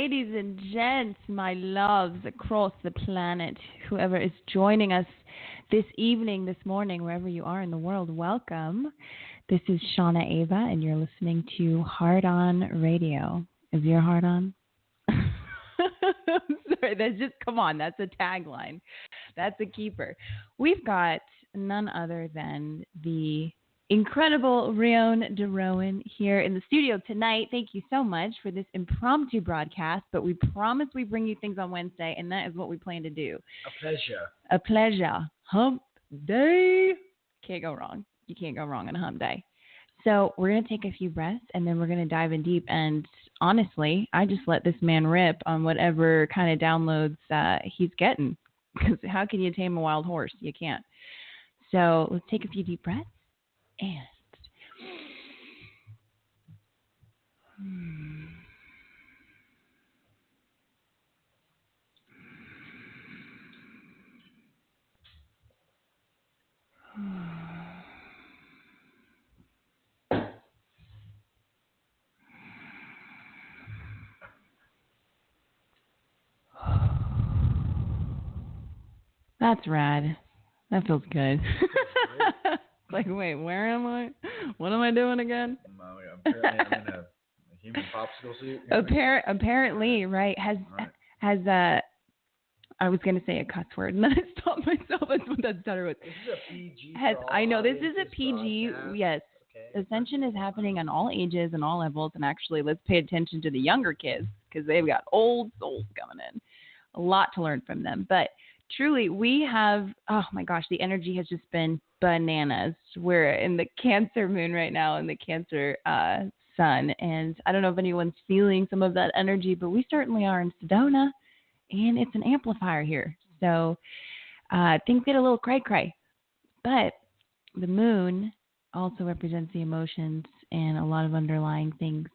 ladies and gents, my loves across the planet, whoever is joining us this evening, this morning, wherever you are in the world, welcome. This is Shauna Ava, and you're listening to Hard On Radio. Is your heart on? Sorry, that's just, come on, that's a tagline. That's a keeper. We've got none other than the incredible Rion here in the studio tonight. Thank you so much for this impromptu broadcast, but we promise we bring you things on Wednesday, and that is what we plan to do. A pleasure. A pleasure. Hump day. Can't go wrong. You can't go wrong on a hump day. So we're going to take a few breaths, and then we're going to dive in deep. And honestly, I just let this man rip on whatever kind of downloads he's getting. Because how can you tame a wild horse? You can't. So let's take a few deep breaths. And that's rad. That feels good. Like, wait, where am I? What am I doing again? Apparently I'm in a human popsicle suit. Apparently, right. Has I was going to say a cuss word, and then I stopped myself. That's what that stutter was. This is a PG. I know, this is a PG, yes. Okay. Ascension is happening on all ages and all levels, and actually, let's pay attention to the younger kids, because they've got old souls coming in. A lot to learn from them. But truly, we have, oh my gosh, the energy has just been bananas. We're in the Cancer moon right now, in the Cancer sun. And I don't know if anyone's feeling some of that energy, but we certainly are in Sedona, and it's an amplifier here. So things get a little cray-cray. But the moon also represents the emotions and a lot of underlying things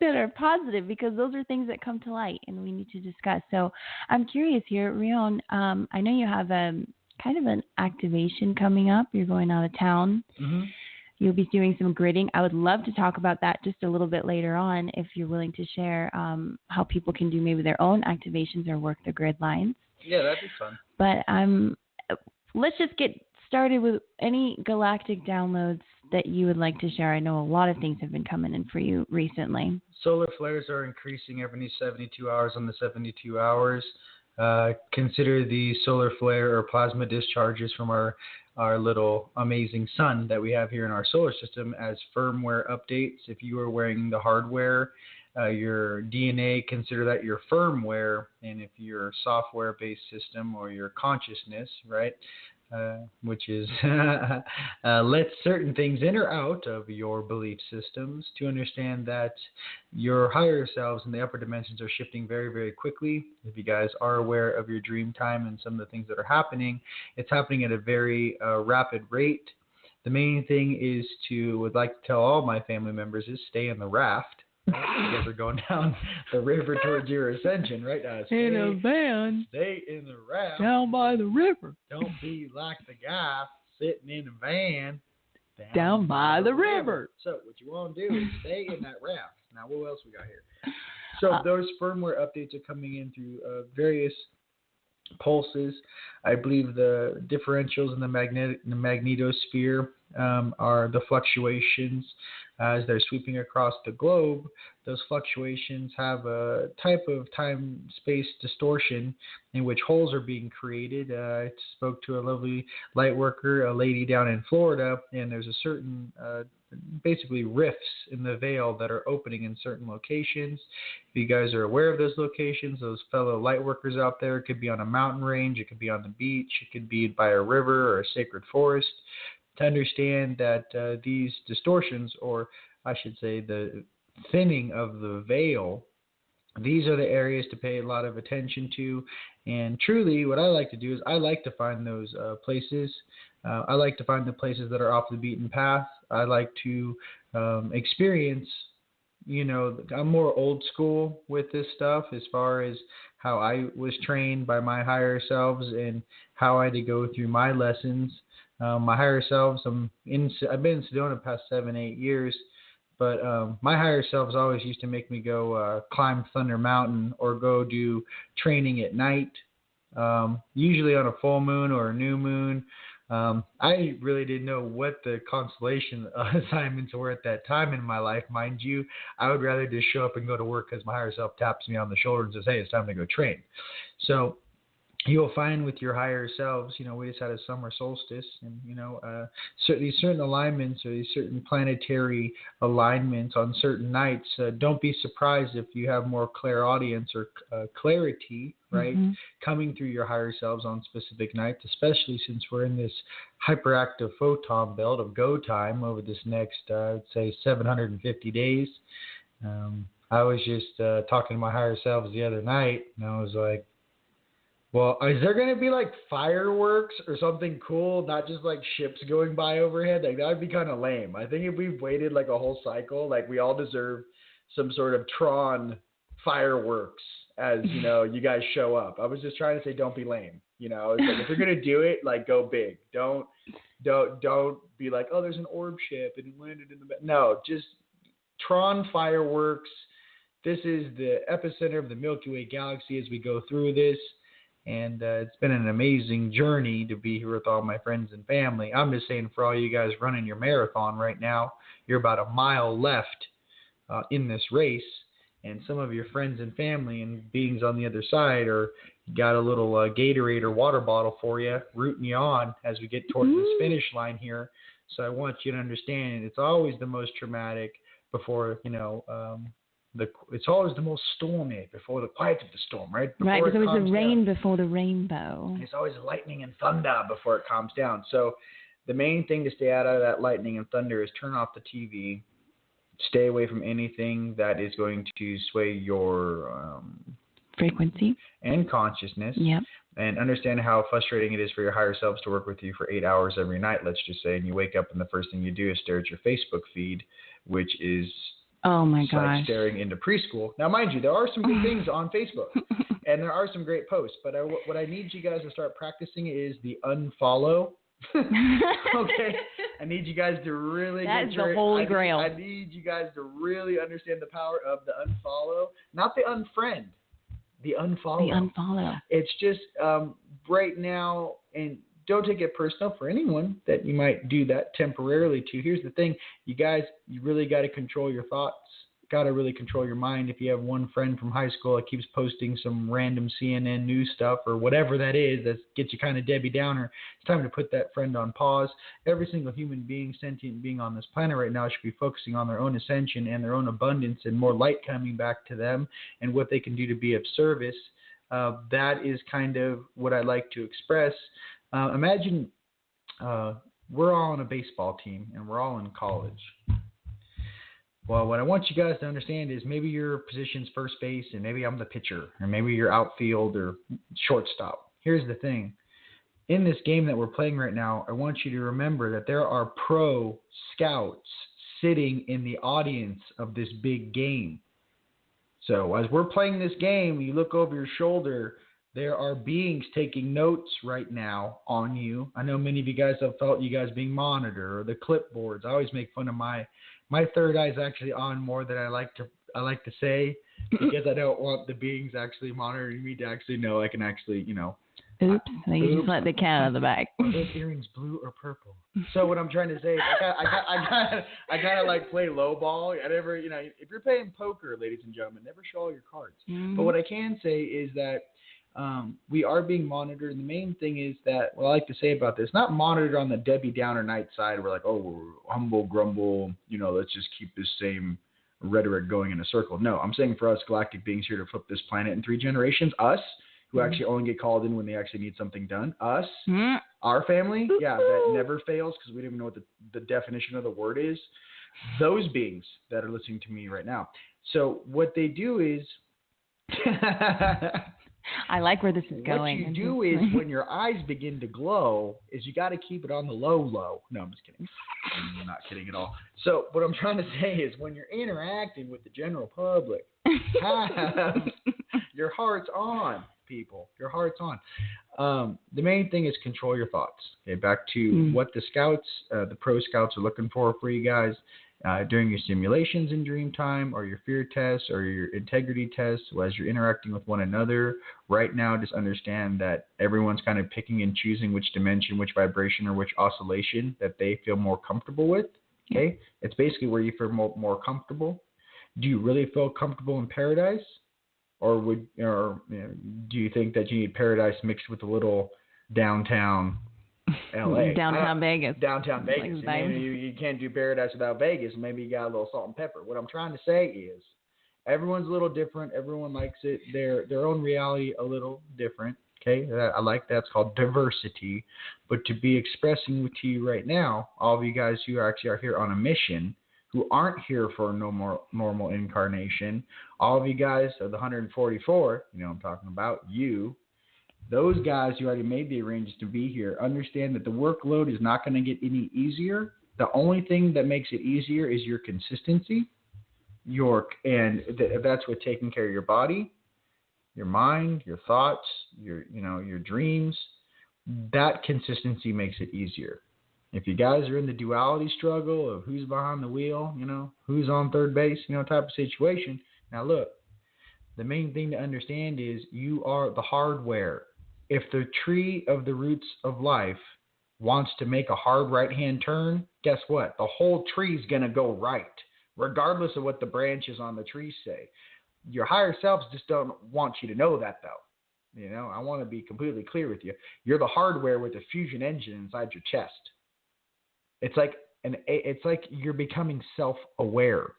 that are positive, because those are things that come to light and we need to discuss. So I'm curious here, Rion, I know you have kind of an activation coming up. You're going out of town. Mm-hmm. You'll be doing some gridding. I would love to talk about that just a little bit later on, if you're willing to share how people can do maybe their own activations or work the grid lines. Yeah, that'd be fun. But let's just get started with any galactic downloads that you would like to share. I know a lot of things have been coming in for you recently. Solar flares are increasing every 72 hours on the 72 hours. Consider the solar flare or plasma discharges from our little amazing sun that we have here in our solar system as firmware updates. If you are wearing the hardware, your DNA, consider that your firmware. And if your software-based system or your consciousness, right, which is let certain things enter out of your belief systems, to understand that your higher selves in the upper dimensions are shifting very, very quickly. If you guys are aware of your dream time and some of the things that are happening, it's happening at a very rapid rate. The main thing is would like to tell all my family members is stay in the raft. You guys are going down the river towards your ascension, right? In a van. Stay in the raft. Down by the river. Don't be like the guy sitting in a van down by the river. So what you want to do is stay in that raft. Now, what else we got here? So those firmware updates are coming in through various pulses. I believe the differentials in the magnetosphere are the fluctuations as they're sweeping across the globe. Those fluctuations have a type of time-space distortion in which holes are being created. I spoke to a lovely light worker, a lady down in Florida, and there's a certain basically rifts in the veil that are opening in certain locations. If you guys are aware of those locations, those fellow light workers out there, it could be on a mountain range, it could be on the beach, it could be by a river or a sacred forest. To understand that these distortions, or I should say the thinning of the veil, these are the areas to pay a lot of attention to. And truly, what I like to do is I like to find those places. I like to find the places that are off the beaten path. I like to experience, I'm more old school with this stuff as far as how I was trained by my higher selves and how I had to go through my lessons. My higher selves, I've been in Sedona the past 7-8 years, but my higher selves always used to make me go climb Thunder Mountain or go do training at night, usually on a full moon or a new moon. I really didn't know what the constellation assignments were at that time in my life. Mind you, I would rather just show up and go to work because my higher self taps me on the shoulder and says, hey, it's time to go train. So you'll find with your higher selves, we just had a summer solstice, and, these certain alignments or these certain planetary alignments on certain nights, don't be surprised if you have more clairaudience or clarity, right, coming through your higher selves on specific nights, especially since we're in this hyperactive photon belt of go time over this next, I would say, 750 days. I was just talking to my higher selves the other night, and I was like, well, is there going to be like fireworks or something cool, not just like ships going by overhead? Like that would be kind of lame. I think if we waited like a whole cycle, like we all deserve some sort of Tron fireworks as, you guys show up. I was just trying to say, don't be lame. It's like, if you're going to do it, like go big. Don't be like, oh, there's an orb ship and it landed in the No, just Tron fireworks. This is the epicenter of the Milky Way galaxy as we go through this. And it's been an amazing journey to be here with all my friends and family. I'm just saying, for all you guys running your marathon right now, you're about a mile left in this race. And some of your friends and family and beings on the other side got a little Gatorade or water bottle for you, rooting you on as we get towards this finish line here. So I want you to understand, it's always the most traumatic before, it's always the most stormy before the quiet of the storm, right? Right, there's always the rain before the rainbow. It's always lightning and thunder before it calms down. So the main thing to stay out of that lightning and thunder is turn off the TV, stay away from anything that is going to sway your frequency and consciousness. Yep. And understand how frustrating it is for your higher selves to work with you for 8 hours every night, let's just say, and you wake up and the first thing you do is stare at your Facebook feed, which is oh my gosh, like staring into preschool. Now, mind you, there are some good things on Facebook, and there are some great posts. But what I need you guys to start practicing is the unfollow. Okay, I need you guys to really. That's the holy grail. I need you guys to really understand the power of the unfollow, not the unfriend. The unfollow. The unfollow. It's just right now, and don't take it personal for anyone that you might do that temporarily to. Here's the thing, you guys, you really got to control your thoughts. Got to really control your mind. If you have one friend from high school that keeps posting some random CNN news stuff or whatever that is that gets you kind of Debbie Downer, it's time to put that friend on pause. Every single human being, sentient being on this planet right now should be focusing on their own ascension and their own abundance and more light coming back to them and what they can do to be of service. That is kind of what I like to express. Imagine we're all on a baseball team and we're all in college. Well, what I want you guys to understand is maybe your position's first base and maybe I'm the pitcher or maybe you're outfield or shortstop. Here's the thing. In this game that we're playing right now, I want you to remember that there are pro scouts sitting in the audience of this big game. So as we're playing this game, you look over your shoulder, there are beings taking notes right now on you. I know many of you guys have felt you guys being monitored or the clipboards. I always make fun of my third eye is actually on more than I like to say because I don't want the beings actually monitoring me to actually know I can actually, Oops. You just let the cat out of the bag. Are those earrings blue or purple? So what I'm trying to say is I gotta like play low ball. I never, if you're playing poker, ladies and gentlemen, never show all your cards. Mm-hmm. But what I can say is that we are being monitored. And the main thing is that what I like to say about this, not monitored on the Debbie Downer night side. We're like, oh, we're humble, grumble, let's just keep this same rhetoric going in a circle. No, I'm saying for us galactic beings here to flip this planet in 3 generations, us, who actually only get called in when they actually need something done, us, our family, that never fails because we don't even know what the definition of the word is, those beings that are listening to me right now. So what they do is... I like where this is going. What you do is when your eyes begin to glow is you got to keep it on the low. No, I'm just kidding. I'm not kidding at all. So what I'm trying to say is when you're interacting with the general public, have your heart's on, people. Your heart's on. The main thing is control your thoughts. Okay, back to what the scouts, the pro scouts are looking for you guys during your simulations in dream time, or your fear tests, or your integrity tests, as you're interacting with one another. Right now, just understand that everyone's kind of picking and choosing which dimension, which vibration, or which oscillation that they feel more comfortable with. Okay? It's basically where you feel more comfortable. Do you really feel comfortable in paradise? Or do you think that you need paradise mixed with a little downtown LA? Downtown Vegas. Downtown Vegas. Like you can't do paradise without Vegas. Maybe you got a little salt and pepper. What I'm trying to say is everyone's a little different. Everyone likes it. Their own reality a little different. Okay? I like that. It's called diversity. But to be expressing to you right now, all of you guys who actually are here on a mission, who aren't here for a normal incarnation, all of you guys of the 144, I'm talking about you, those guys who already made the arrangements to be here, understand that the workload is not going to get any easier. The only thing that makes it easier is your consistency, that's with taking care of your body, your mind, your thoughts, your dreams. That consistency makes it easier. If you guys are in the duality struggle of who's behind the wheel, who's on third base, type of situation. Now look, the main thing to understand is you are the hardware. If the tree of the roots of life wants to make a hard right-hand turn, guess what? The whole tree is going to go right, regardless of what the branches on the tree say. Your higher selves just don't want you to know that, though. I want to be completely clear with you. You're the hardware with a fusion engine inside your chest. It's like you're becoming self-aware.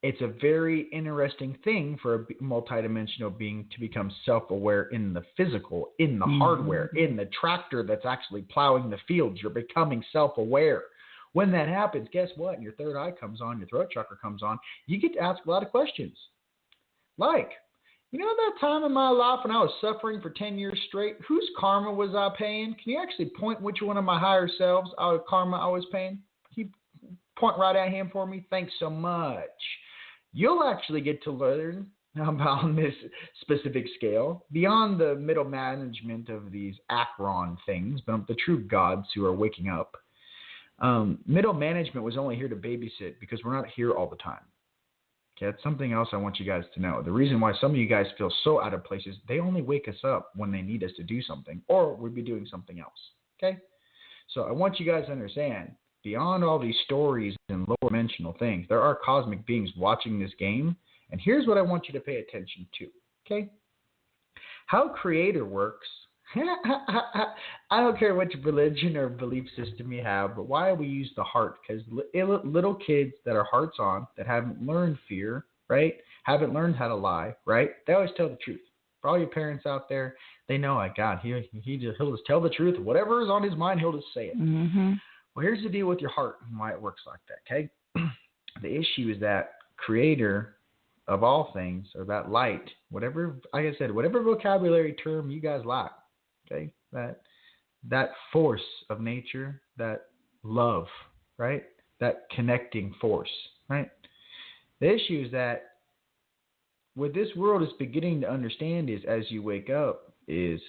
It's a very interesting thing for a multidimensional being to become self-aware in the physical, in the hardware, in the tractor that's actually plowing the fields. You're becoming self-aware. When that happens, guess what? And your third eye comes on, your throat chakra comes on, you get to ask a lot of questions. Like, that time in my life when I was suffering for 10 years straight, whose karma was I paying? Can you actually point which one of my higher selves karma I was paying? Can you point right at him for me? Thanks so much. You'll actually get to learn about this specific scale beyond the middle management of these Akron things, but the true gods who are waking up. Middle management was only here to babysit because we're not here all the time. Okay, that's something else I want you guys to know. The reason why some of you guys feel so out of place is they only wake us up when they need us to do something, or we'd be doing something else. Okay? So I want you guys to understand, beyond all these stories and lower dimensional things, there are cosmic beings watching this game, and here's what I want you to pay attention to. Okay? How Creator works, I don't care which religion or belief system you have, but why we use the heart? Because little kids that are hearts on, that haven't learned fear, right? Haven't learned how to lie, right? They always tell the truth. For all your parents out there, they know, like, God, he'll just tell the truth. Whatever is on his mind, he'll just say it. Mm-hmm. Well, here's the deal with your heart and why it works like that, okay? The issue is that Creator of all things, or that light, whatever, like I said, whatever vocabulary term you guys like, okay, that force of nature, that love, right? That connecting force, right? The issue is that what this world is beginning to understand is, as you wake up, is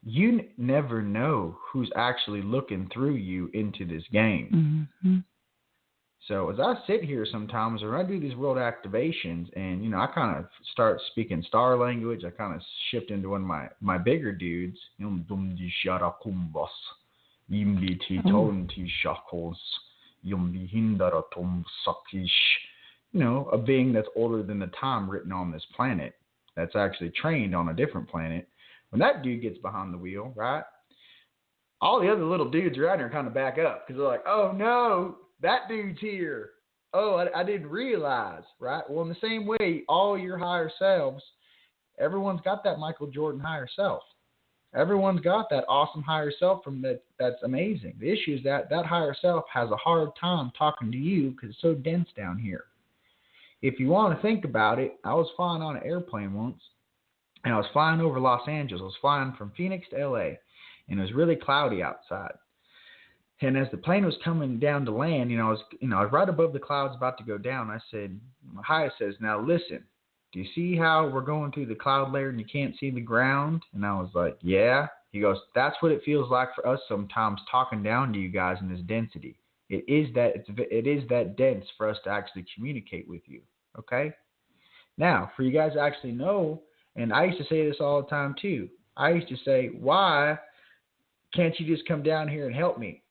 you never know who's actually looking through you into this game. Mm-hmm. So as I sit here sometimes, or I do these world activations, and I kind of start speaking star language, I kind of shift into one of my bigger dudes. A being that's older than the time written on this planet, that's actually trained on a different planet. When that dude gets behind the wheel, right, all the other little dudes around here kind of back up because they're like, oh no, that dude's here. Oh, I didn't realize, right? Well, in the same way, all your higher selves, everyone's got that Michael Jordan higher self. Everyone's got that awesome higher self that's amazing. The issue is that higher self has a hard time talking to you because it's so dense down here. If you want to think about it, I was flying on an airplane once, and I was flying over Los Angeles. I was flying from Phoenix to LA, and it was really cloudy outside. And as the plane was coming down to land, I was right above the clouds about to go down. I said, my highest says, now listen, do you see how we're going through the cloud layer and you can't see the ground? And I was like, yeah. He goes, that's what it feels like for us sometimes talking down to you guys in this density. It is that dense for us to actually communicate with you. Okay? Now, for you guys to actually know, and I used to say this all the time too. I used to say, why can't you just come down here and help me?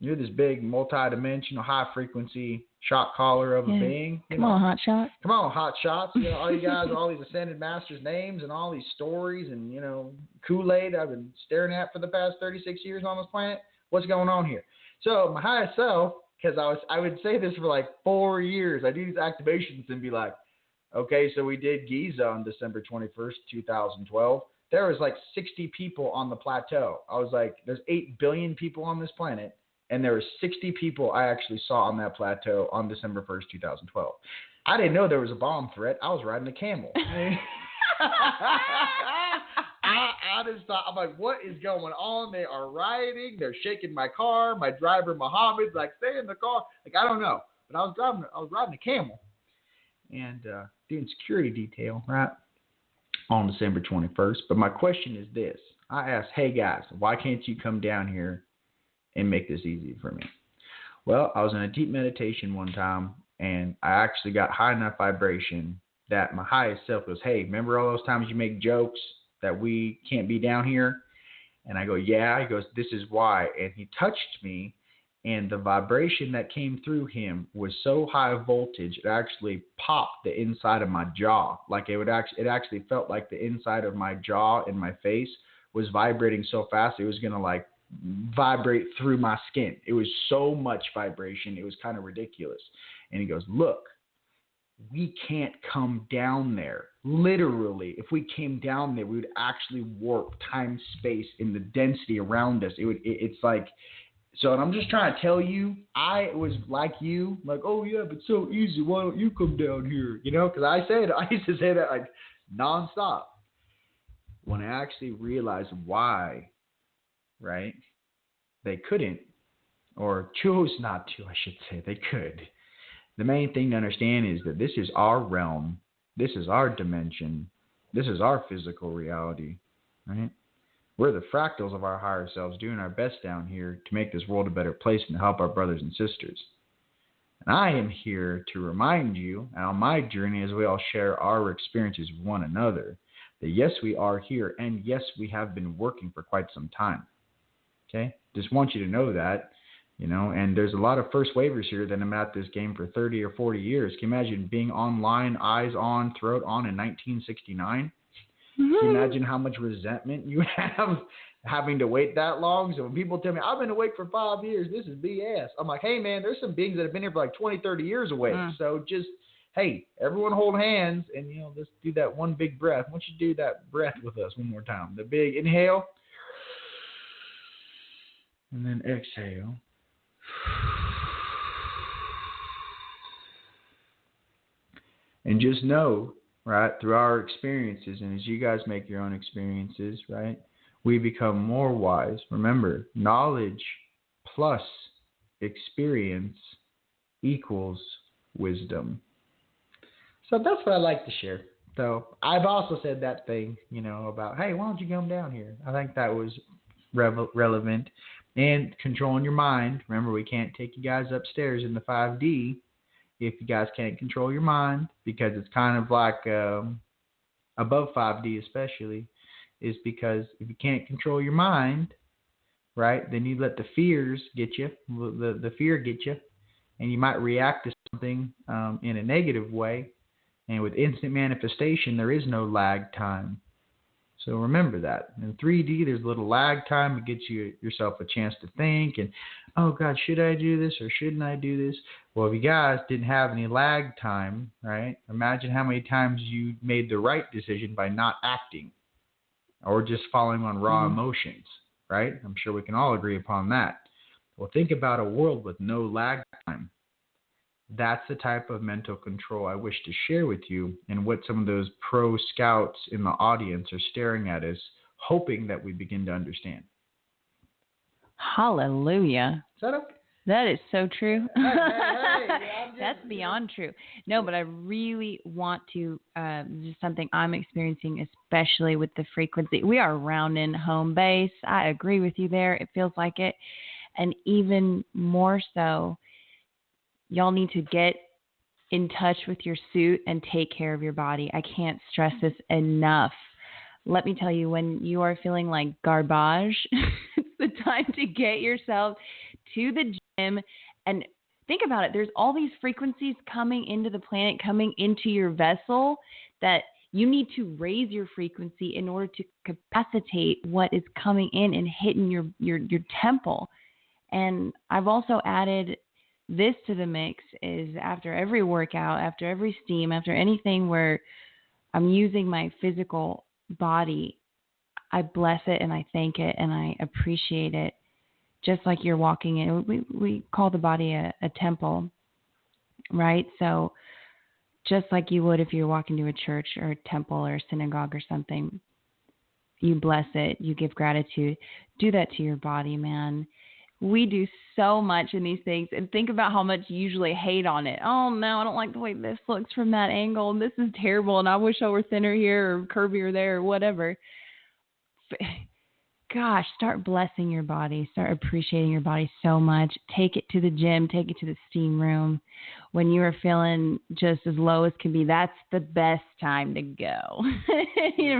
You're this big, multi-dimensional, high-frequency shot caller of a being. Come on, hot shot. Come on, hot shots. All you guys, all these ascended masters' names and all these stories and, Kool-Aid I've been staring at for the past 36 years on this planet. What's going on here? So my highest self, because I would say this for like 4 years. I do these activations and be like, okay, so we did Giza on December 21st, 2012. There was like 60 people on the plateau. I was like, there's 8 billion people on this planet. And there were 60 people I actually saw on that plateau on December 1st, 2012. I didn't know there was a bomb threat. I was riding a camel. I just thought, I'm like, what is going on? They are rioting. They're shaking my car. My driver, Mohammed's like, stay in the car. Like, I don't know. But I was riding a camel and doing security detail, right, on December 21st. But my question is this. I asked, hey, guys, why can't you come down here and make this easy for me? Well, I was in a deep meditation one time, and I actually got high enough vibration that my highest self goes, hey, remember all those times you make jokes that we can't be down here? And I go, yeah. He goes, this is why. And he touched me, and the vibration that came through him was so high voltage, it actually popped the inside of my jaw. Like it actually felt like the inside of my jaw and my face was vibrating so fast it was going to like vibrate through my skin. It was so much vibration. It was kind of ridiculous. And he goes, look, we can't come down there. Literally, if we came down there, we would actually warp time, space, in the density around us. It's like, so, and I'm just trying to tell you, I was like you, like, oh yeah, but so easy. Why don't you come down here? Because I used to say that like nonstop. When I actually realized why, right? They couldn't, or chose not to, I should say. They could. The main thing to understand is that this is our realm. This is our dimension. This is our physical reality, right? We're the fractals of our higher selves doing our best down here to make this world a better place and to help our brothers and sisters. And I am here to remind you, on my journey as we all share our experiences with one another, that yes, we are here, and yes, we have been working for quite some time. Okay? Just want you to know that, and there's a lot of first wavers here that have been at this game for 30 or 40 years. Can you imagine being online, eyes on, throat on in 1969? Can you imagine how much resentment you have having to wait that long? So when people tell me, I've been awake for 5 years, this is BS. I'm like, hey, man, there's some beings that have been here for like 20, 30 years awake. So just, hey, everyone hold hands and, let's do that one big breath. Why don't you do that breath with us one more time? The big inhale. And then exhale. And just know, right, through our experiences, and as you guys make your own experiences, right, we become more wise. Remember, knowledge plus experience equals wisdom. So that's what I like to share. So I've also said that thing, about, hey, why don't you come down here? I think that was relevant. And controlling your mind. Remember, we can't take you guys upstairs in the 5D if you guys can't control your mind, because it's kind of like above 5D especially, is because if you can't control your mind, right, then you let the fears get you, the fear get you, and you might react to something in a negative way. And with instant manifestation, there is no lag time. So remember that. In 3D, there's a little lag time. It gets yourself a chance to think and, oh, God, should I do this or shouldn't I do this? Well, if you guys didn't have any lag time, right, imagine how many times you made the right decision by not acting or just following on raw emotions, right? I'm sure we can all agree upon that. Well, think about a world with no lag time. That's the type of mental control I wish to share with you, and what some of those pro scouts in the audience are staring at us, hoping that we begin to understand. Hallelujah. Is that okay? That is so true. Hey, That's beyond true. No, but I really want to, just something I'm experiencing, especially with the frequency. We are rounding home base. I agree with you there. It feels like it. And even more so, y'all need to get in touch with your suit and take care of your body. I can't stress this enough. Let me tell you, when you are feeling like garbage, it's the time to get yourself to the gym. And think about it. There's all these frequencies coming into the planet, coming into your vessel, that you need to raise your frequency in order to capacitate what is coming in and hitting your temple. And I've also added this to the mix, is after every workout, after every steam, after anything where I'm using my physical body, I bless it and I thank it and I appreciate it. Just like you're walking in, we call the body a temple, right? So just like you would if you're walking to a church or a temple or a synagogue or something, you bless it, you give gratitude. Do that to your body, man. We do so much in these things, and think about how much you usually hate on it. Oh, no, I don't like the way this looks from that angle, and this is terrible, and I wish I were thinner here or curvier there or whatever. Gosh, start blessing your body. Start appreciating your body so much. Take it to the gym. Take it to the steam room. When you are feeling just as low as can be, that's the best time to go.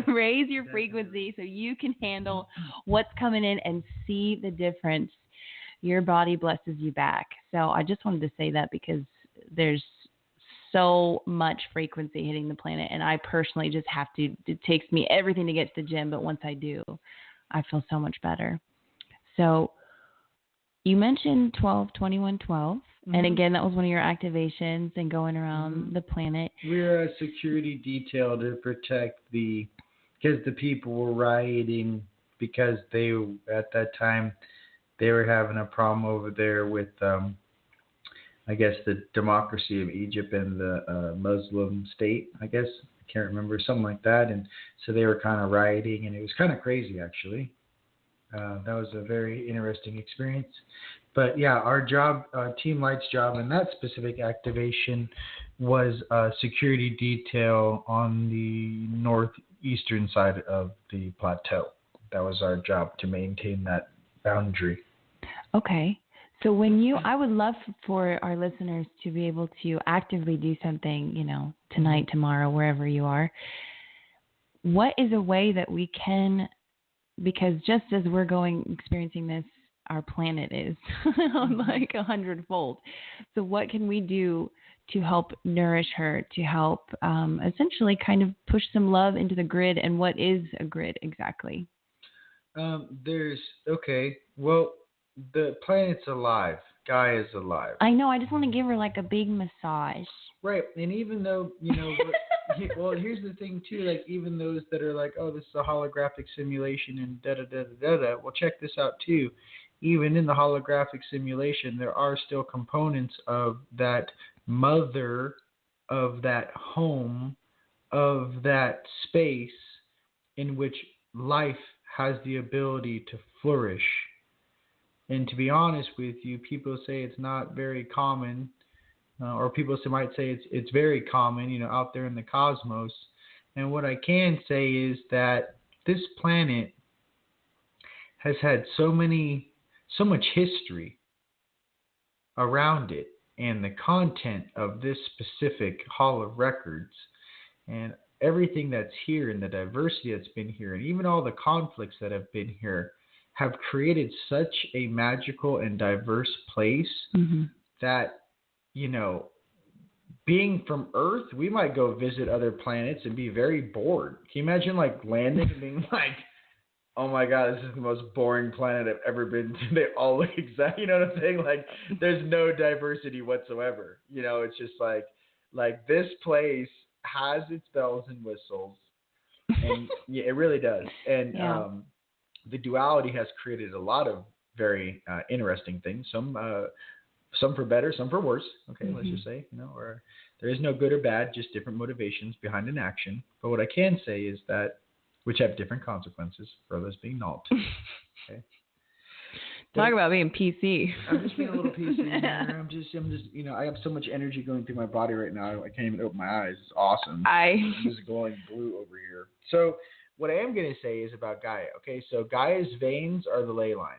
Raise your frequency so you can handle what's coming in and see the difference. Your body blesses you back. So I just wanted to say that because there's so much frequency hitting the planet, and I personally just have to, it takes me everything to get to the gym, but once I do, I feel so much better. So you mentioned 12-21-12, mm-hmm. and again, that was one of your activations and going around mm-hmm. the planet. We're a security detail to protect because the people were rioting because they, at that time, they were having a problem over there with, I guess, the democracy of Egypt and the Muslim state, I guess. I can't remember, something like that. And so they were kind of rioting, and it was kind of crazy, actually. That was a very interesting experience. But, yeah, our job, Team Light's job in that specific activation was security detail on the northeastern side of the plateau. That was our job, to maintain that boundary. Okay. So when I would love for our listeners to be able to actively do something, tonight, tomorrow, wherever you are. What is a way that we can, because just as we're experiencing this, our planet is like 100-fold. So what can we do to help nourish her, to help essentially kind of push some love into the grid? And what is a grid exactly? The planet's alive. Gaia is alive. I know. I just want to give her like a big massage. Right. And even though, well, here's the thing too, like even those that are like, oh, this is a holographic simulation and da-da-da-da-da-da, well, check this out too. Even in the holographic simulation, there are still components of that mother, of that home, of that space in which life has the ability to flourish. And to be honest with you, people say it's not very common, or people might say it's very common, out there in the cosmos. And what I can say is that this planet has had so much history around it, and the content of this specific hall of records, and everything that's here, and the diversity that's been here, and even all the conflicts that have been here, have created such a magical and diverse place mm-hmm. that, being from Earth, we might go visit other planets and be very bored. Can you imagine landing and being like, oh my God, this is the most boring planet I've ever been to. They all look exact, you know what I'm saying? There's no diversity whatsoever. It's just like this place has its bells and whistles, and yeah, it really does. And yeah. The duality has created a lot of very interesting things. Some for better, some for worse. Okay, mm-hmm. Let's just say, or there is no good or bad, just different motivations behind an action. But what I can say is that, which have different consequences for ththose being not. Okay. Talk about being PC. I'm just being a little PC here. I'm just, I have so much energy going through my body right now. I can't even open my eyes. It's awesome. I'm just glowing blue over here. So what I am going to say is about Gaia. Okay, so Gaia's veins are the ley lines.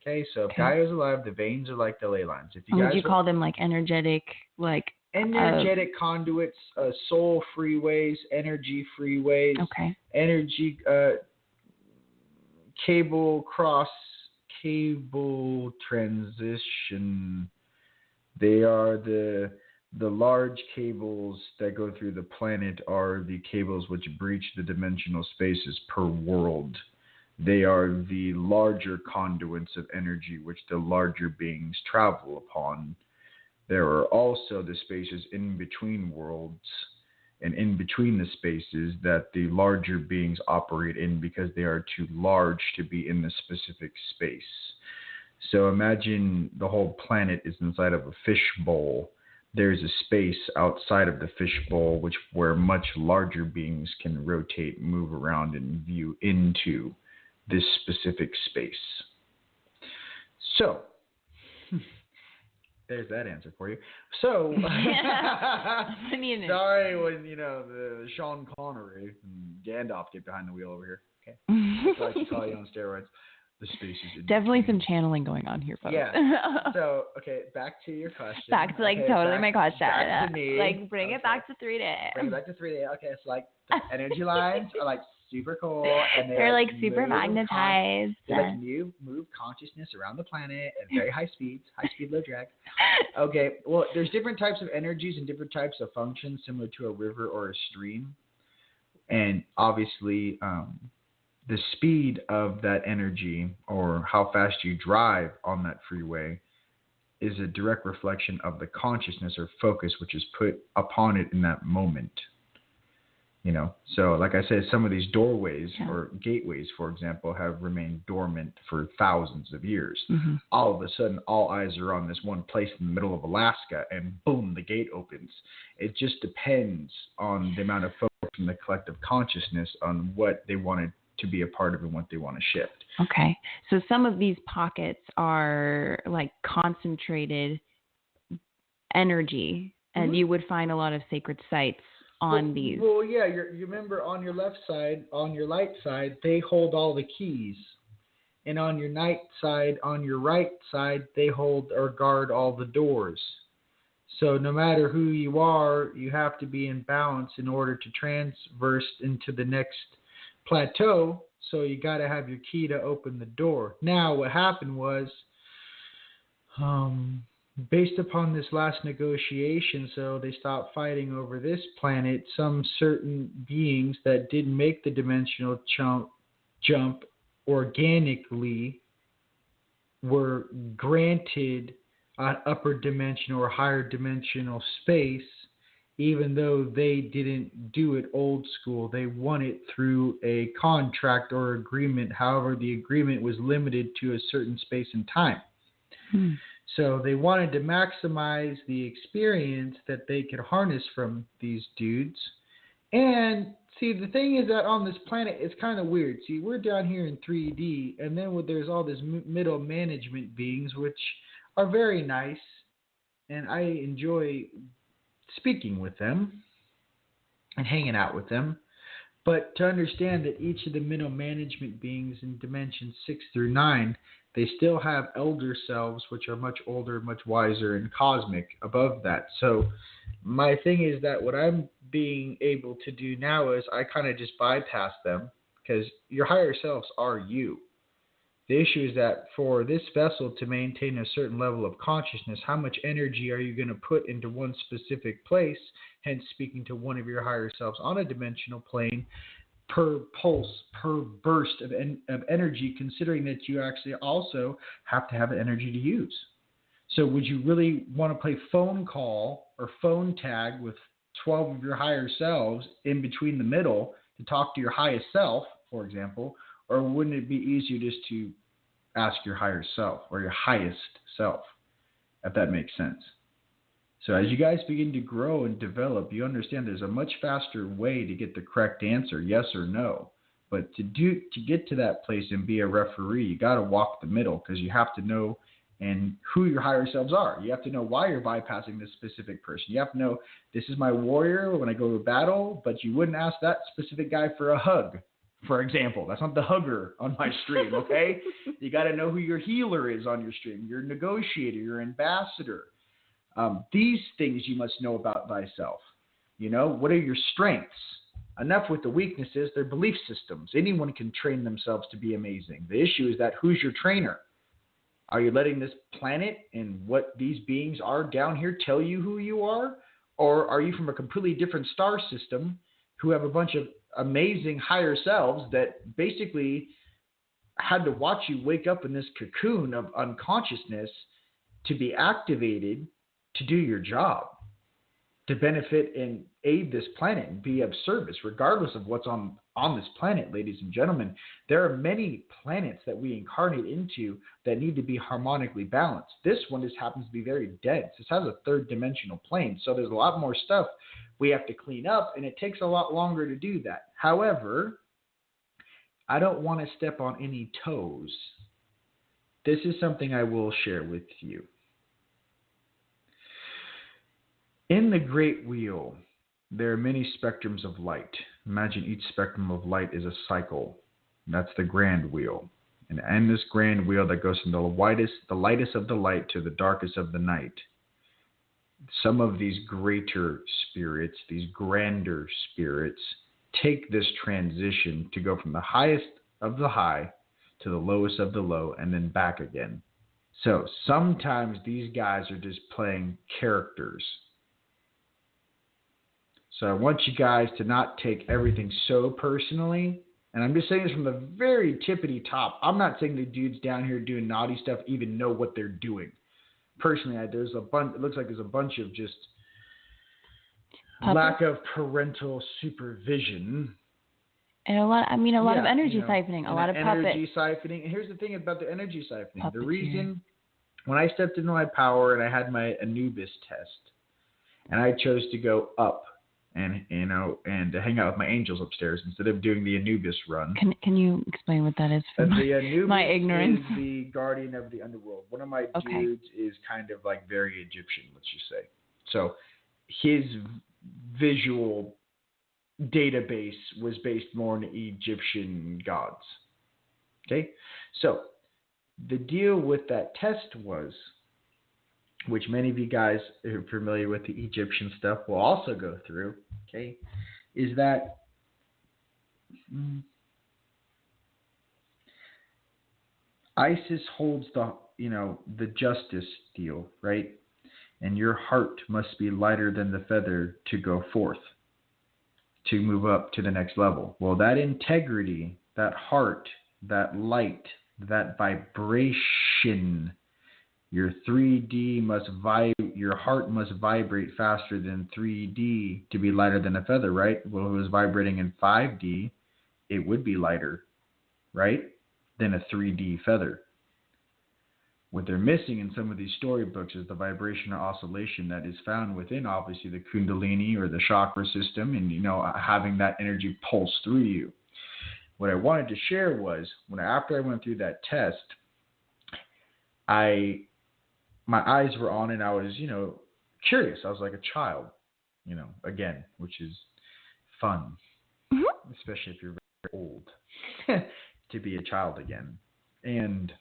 Okay, so if Gaia's alive, the veins are like the ley lines. If you would guys you call them like energetic, like energetic conduits, soul freeways, energy freeways, energy cable transition. They are the large cables that go through the planet are the cables which breach the dimensional spaces per world. They are the larger conduits of energy which the larger beings travel upon. There are also the spaces in between worlds and in between the spaces that the larger beings operate in because they are too large to be in the specific space. So imagine the whole planet is inside of a fish bowl. There's a space outside of the fish bowl where much larger beings can rotate, move around, and view into this specific space. So, there's that answer for you. So, sorry when, the Sean Connery and Gandalf get behind the wheel over here. Okay. That's what I like to call you on steroids. The spaces. Definitely some channeling going on here, folks. Yeah. So, okay, back to your question. Back to totally my question. Back to me. Bring it back to 3D. Bring it back to 3D. Okay, so the energy lines are super cool, and they're super magnetized. They move consciousness around the planet at very high speeds, low drag. Okay, well, there's different types of energies and different types of functions similar to a river or a stream, and obviously, the speed of that energy or how fast you drive on that freeway is a direct reflection of the consciousness or focus which is put upon it in that moment. So like I said, some of these doorways or gateways, for example, have remained dormant for thousands of years. Mm-hmm. All of a sudden, all eyes are on this one place in the middle of Alaska, and boom, the gate opens. It just depends on the amount of focus in the collective consciousness on what they wanted to be a part of and what they want to shift. Okay. So some of these pockets are concentrated energy, and you would find a lot of sacred sites on these. Well, yeah, you remember on your left side, on your light side, they hold all the keys. And on your night side, on your right side, they hold or guard all the doors. So no matter who you are, you have to be in balance in order to transverse into the next plateau, so you got to have your key to open the door. Now, what happened was, based upon this last negotiation, so they stopped fighting over this planet, some certain beings that didn't make the dimensional jump organically were granted an upper dimensional or higher dimensional space, even though they didn't do it old school. They won it through a contract or agreement. However, the agreement was limited to a certain space and time. So they wanted to maximize the experience that they could harness from these dudes. And see, the thing is that on this planet, it's kind of weird. See, we're down here in 3D, and then there's all these middle management beings, which are very nice, and I enjoy speaking with them and hanging out with them. But to understand that each of the middle management beings in dimensions 6 through 9, they still have elder selves, which are much older, much wiser, and cosmic above that. So my thing is that what I'm being able to do now is I kind of just bypass them, because your higher selves are you. The issue is that for this vessel to maintain a certain level of consciousness, how much energy are you going to put into one specific place, hence speaking to one of your higher selves on a dimensional plane, per pulse, per burst of energy, considering that you actually also have to have an energy to use. So would you really want to play phone call or phone tag with 12 of your higher selves in between the middle to talk to your highest self, for example? Or wouldn't it be easier just to ask your higher self or your highest self, if that makes sense? So as you guys begin to grow and develop, you understand there's a much faster way to get the correct answer, yes or no. But to get to that place and be a referee, you got to walk the middle, because you have to know and who your higher selves are. You have to know why you're bypassing this specific person. You have to know, this is my warrior when I go to battle, but you wouldn't ask that specific guy for a hug. for example. That's not the hugger on my stream, okay? You got to know who your healer is on your stream, your negotiator, your ambassador. These things you must know about thyself. You know, what are your strengths? Enough with the weaknesses, they're belief systems. Anyone can train themselves to be amazing. The issue is that who's your trainer? Are you letting this planet and what these beings are down here tell you who you are? Or are you from a completely different star system who have a bunch of amazing higher selves that basically had to watch you wake up in this cocoon of unconsciousness to be activated to do your job, to benefit and aid this planet and be of service, regardless of what's on this planet, ladies and gentlemen. There are many planets that we incarnate into that need to be harmonically balanced. This one just happens to be very dense. This has a third dimensional plane, so there's a lot more stuff we have to clean up, and it takes a lot longer to do that. However, I don't want to step on any toes. This is something I will share with you. In the Great Wheel, there are many spectrums of light. Imagine each spectrum of light is a cycle. That's the Grand Wheel. And in this Grand Wheel that goes from the lightest of the light to the darkest of the night, some of these greater spirits, these grander spirits, take this transition to go from the highest of the high to the lowest of the low and then back again. So sometimes these guys are just playing characters. So I want you guys to not take everything so personally. And I'm just saying this from the very tippity top. I'm not saying the dudes down here doing naughty stuff even know what they're doing. Personally, there's a bunch. It looks like there's a bunch of just lack of parental supervision. And a lot of energy siphoning, a lot of energy siphoning. And here's the thing about the energy siphoning. The reason when I stepped into my power and I had my Anubis test, and I chose to go up and to hang out with my angels upstairs instead of doing the Anubis run. Can you explain what that is for the Anubis my ignorance? Is the guardian of the underworld. One of my dudes is kind of like very Egyptian, let's just say. So his visual database was based more on Egyptian gods. Okay? So the deal with that test was, which many of you guys who are familiar with the Egyptian stuff will also go through, okay, is that Isis holds the justice deal, right? And your heart must be lighter than the feather to go forth, to move up to the next level. Well, that integrity, that heart, that light, that vibration, your 3D your heart must vibrate faster than 3D to be lighter than a feather, right? Well, if it was vibrating in 5D, it would be lighter, right, than a 3D feather. What they're missing in some of these storybooks is the vibrational oscillation that is found within, obviously, the Kundalini or the chakra system, and having that energy pulse through you. What I wanted to share was after I went through that test, my eyes were on and I was, curious. I was like a child, again, which is fun, especially if you're very old, to be a child again. And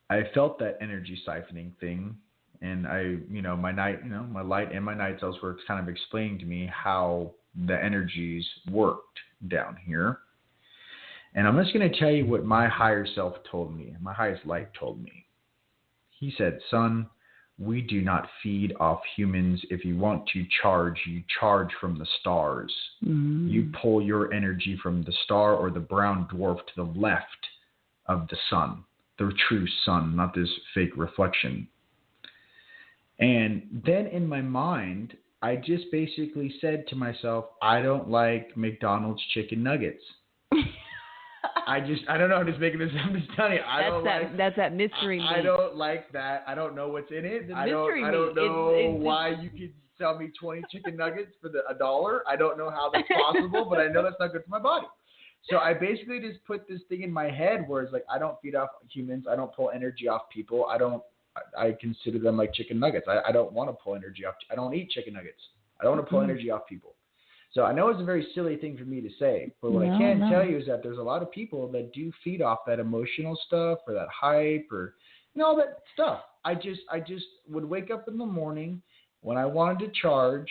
I felt that energy siphoning thing. And my light and my night cells were kind of explaining to me how the energies worked down here. And I'm just going to tell you what my higher self told me, my highest light told me. He said, son, we do not feed off humans. If you want to charge, you charge from the stars. Mm-hmm. You pull your energy from the star or the brown dwarf to the left of the sun, the true sun, not this fake reflection. And then in my mind, I just basically said to myself, I don't like McDonald's chicken nuggets. I don't know. I'm just making this. I'm just telling you. That's that mystery meat. I don't like that. I don't know what's in it. I don't know why you could sell me 20 chicken nuggets for $1. I don't know how that's possible, but I know that's not good for my body. So I basically just put this thing in my head where it's like, I don't feed off humans. I don't pull energy off people. I consider them like chicken nuggets. I don't want to pull energy off. I don't eat chicken nuggets. I don't want to pull energy off people. So I know it's a very silly thing for me to say, but what I can tell you is that there's a lot of people that do feed off that emotional stuff or that hype or all that stuff. I just would wake up in the morning when I wanted to charge.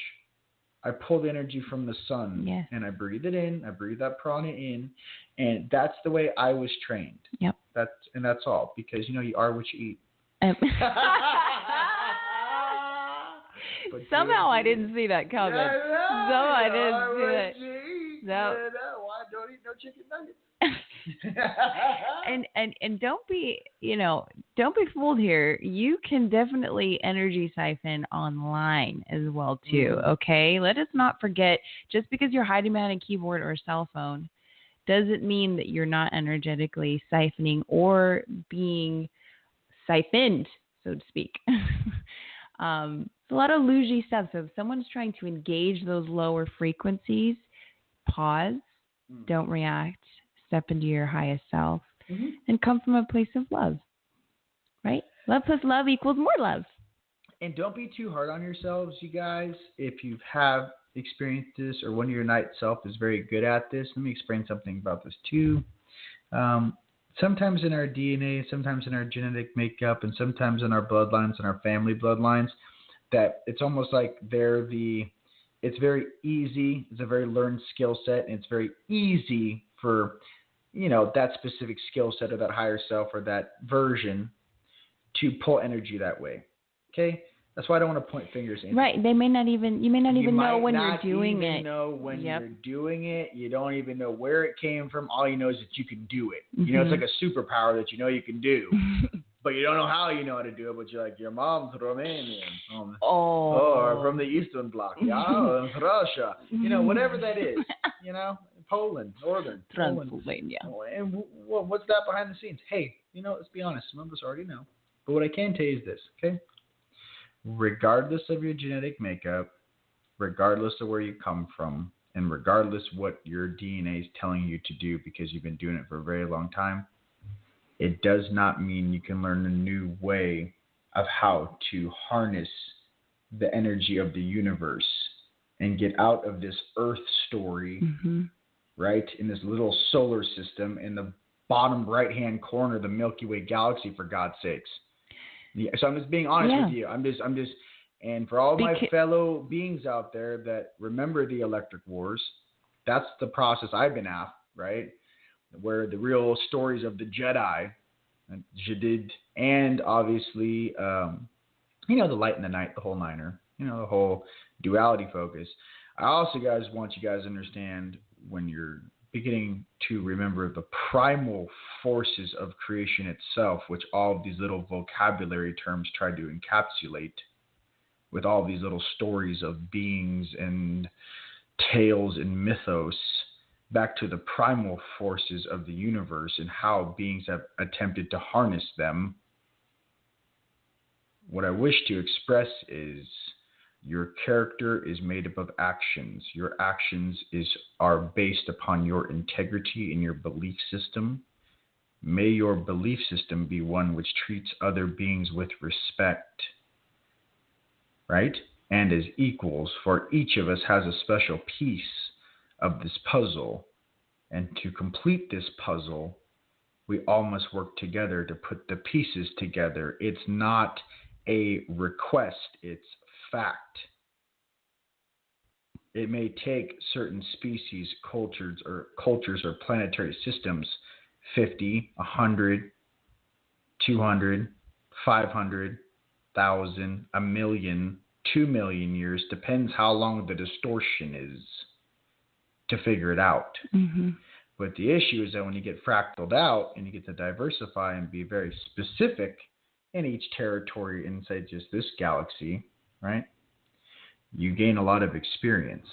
I pull the energy from the sun and I breathe it in. I breathe that prana in, and that's the way I was trained. Yep. That's all, because you are what you eat. But somehow I didn't see that coming. I didn't see that. No. Why don't eat no chicken nuggets? and don't be fooled here. You can definitely energy siphon online as well too. Okay, let us not forget, just because you're hiding behind a keyboard or a cell phone doesn't mean that you're not energetically siphoning or being siphoned, so to speak. It's a lot of loosey stuff. So if someone's trying to engage those lower frequencies, pause, don't react, step into your highest self, and come from a place of love, right? Love plus love equals more love. And don't be too hard on yourselves, you guys. If you have experienced this or one of your night self is very good at this, let me explain something about this too. Sometimes in our DNA, sometimes in our genetic makeup, and sometimes in our bloodlines and our family bloodlines, that it's almost like it's very easy. It's a very learned skill set, and it's very easy for, that specific skill set or that higher self or that version to pull energy that way. Okay? That's why I don't want to point fingers. Right. You may not even know when you're doing it. You know when you're doing it. You don't even know where it came from. All you know is that you can do it. It's like a superpower that you can do. But you don't know how you know how to do it. But you're like, your mom's Romanian. Or from the Eastern Bloc. Yeah, Russia. Whatever that is. Poland, Northern. Transylvania. And what's that behind the scenes? Hey, let's be honest. Some of us already know. But what I can tell you is this, okay? Regardless of your genetic makeup, regardless of where you come from, and regardless what your DNA is telling you to do because you've been doing it for a very long time, it does not mean you can learn a new way of how to harness the energy of the universe and get out of this Earth story, right, in this little solar system in the bottom right-hand corner of the Milky Way galaxy, for God's sakes. Yeah, so I'm just being honest with you. I'm just, and for all my fellow beings out there that remember the Electric Wars, that's the process I've been at, right? Where the real stories of the Jedi, Jadid, and obviously, the light and the night, the whole niner, the whole duality focus. I also, guys, want you guys to understand when you're beginning to remember the primal forces of creation itself, which all of these little vocabulary terms try to encapsulate with all these little stories of beings and tales and mythos, back to the primal forces of the universe and how beings have attempted to harness them. What I wish to express is your character is made up of actions. Your actions are based upon your integrity and your belief system. May your belief system be one which treats other beings with respect, right? And as equals, for each of us has a special piece of this puzzle. And to complete this puzzle, we all must work together to put the pieces together. It's not a request, it's fact. It may take certain species, cultures or planetary systems 50, 100, 200, 500, 1,000, 1,000,000, 2 million years, depends how long the distortion is, to figure it out. But the issue is that when you get fractaled out and you get to diversify and be very specific in each territory inside just this galaxy, right? You gain a lot of experience,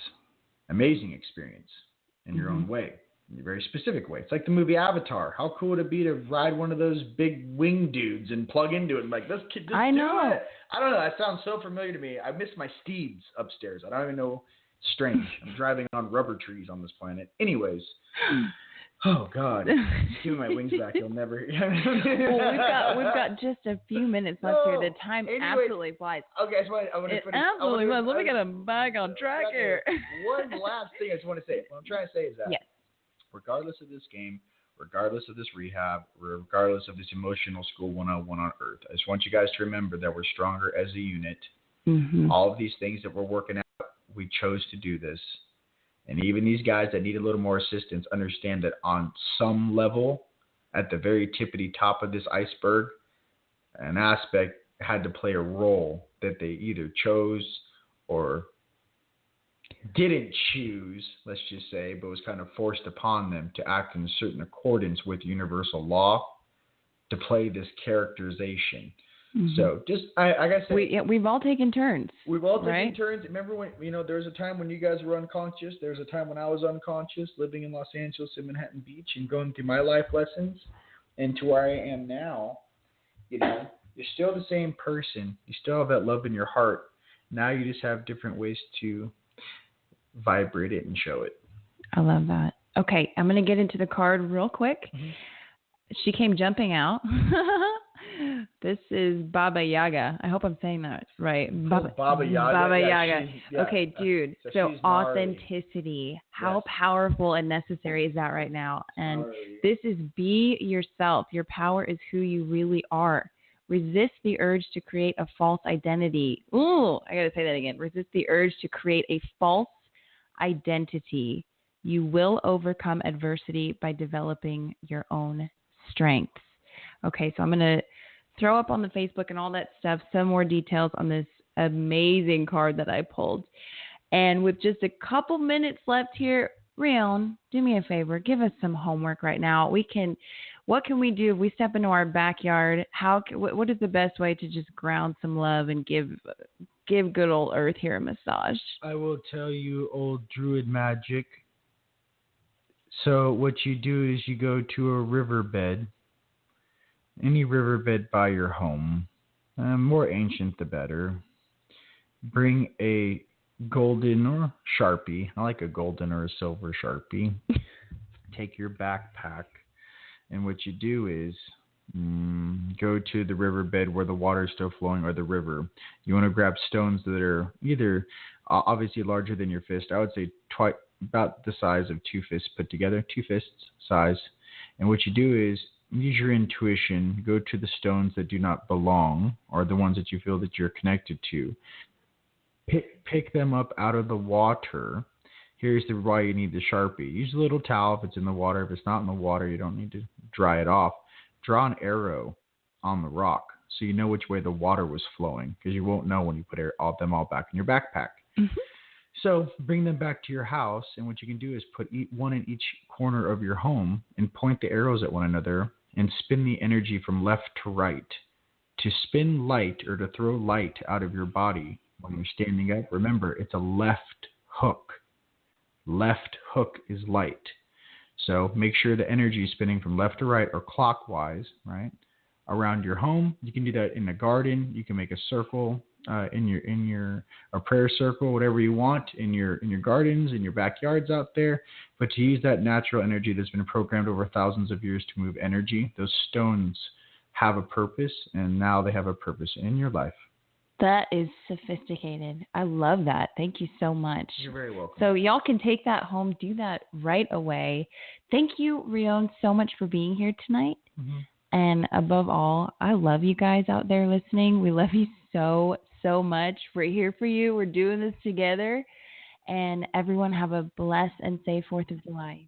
amazing experience in your own way, in a very specific way. It's like the movie Avatar. How cool would it be to ride one of those big wing dudes and plug into it and like, let's just do it. I know. That sounds so familiar to me. I miss my steeds upstairs. I don't even know. Strange. I'm driving on rubber trees on this planet. Anyways. Oh God! Give me my wings back. You'll never. Well, we've got just a few minutes left here. The time absolutely flies. Okay, so I'm gonna finish. Absolutely flies. Let me get a bag on track here. One last last thing I just want to say, what I'm trying to say is that regardless of this game, regardless of this rehab, regardless of this emotional school 101 on Earth, I just want you guys to remember that we're stronger as a unit. Mm-hmm. All of these things that we're working out, we chose to do this. And even these guys that need a little more assistance understand that on some level, at the very tippity top of this iceberg, an aspect had to play a role that they either chose or didn't choose, let's just say, but was kind of forced upon them to act in certain accordance with universal law to play this characterization. Mm-hmm. So just, I gotta say, we've all taken turns. We've all taken turns. Remember when, there was a time when you guys were unconscious. There was a time when I was unconscious, living in Los Angeles in Manhattan Beach and going through my life lessons, and to where I am now. You're still the same person. You still have that love in your heart. Now you just have different ways to vibrate it and show it. I love that. Okay, I'm going to get into the card real quick. Mm-hmm. She came jumping out. This is Baba Yaga. I hope I'm saying that right. Baba Yaga. Baba Yaga. Okay, dude. So authenticity. How powerful and necessary is that right now? And this is be yourself. Your power is who you really are. Resist the urge to create a false identity. Ooh, I got to say that again. Resist the urge to create a false identity. You will overcome adversity by developing your own strengths. Okay, so I'm going to throw up on the Facebook and all that stuff some more details on this amazing card that I pulled. And with just a couple minutes left here, Rion, do me a favor. Give us some homework right now. What can we do if we step into our backyard? What is the best way to just ground some love and give good old Earth here a massage? I will tell you old druid magic. So what you do is you go to a riverbed, any riverbed by your home, more ancient the better. Bring a golden or Sharpie. I like a golden or a silver Sharpie. Take your backpack, and what you do is go to the riverbed where the water is still flowing, or the river. You want to grab stones that are either obviously larger than your fist. I would say about the size of two fists put together, 2 fists size. And what you do is use your intuition, go to the stones that do not belong, or the ones that you feel that you're connected to. Pick them up out of the water. Here's why you need the Sharpie. Use a little towel if it's in the water. If it's not in the water, you don't need to dry it off. Draw an arrow on the rock so you know which way the water was flowing, because you won't know when you put them all back in your backpack. Mm-hmm. So bring them back to your house, and what you can do is put one in each corner of your home and point the arrows at one another and spin the energy from left to right. To spin light, or to throw light out of your body when you're standing up, remember, it's a left hook. Left hook is light. So make sure the energy is spinning from left to right or clockwise, right, around your home. You can do that in a garden. You can make a circle in a prayer circle, whatever you want, in your gardens, in your backyards out there. But to use that natural energy that's been programmed over thousands of years to move energy, those stones have a purpose, and now they have a purpose in your life. That is sophisticated. I love that. Thank you so much. You're very welcome. So y'all can take that home, do that right away. Thank you, Rion, so much for being here tonight. Mm-hmm. And above all, I love you guys out there listening. We love you so, so much. We're here for you. We're doing this together. And everyone have a blessed and safe 4th of July.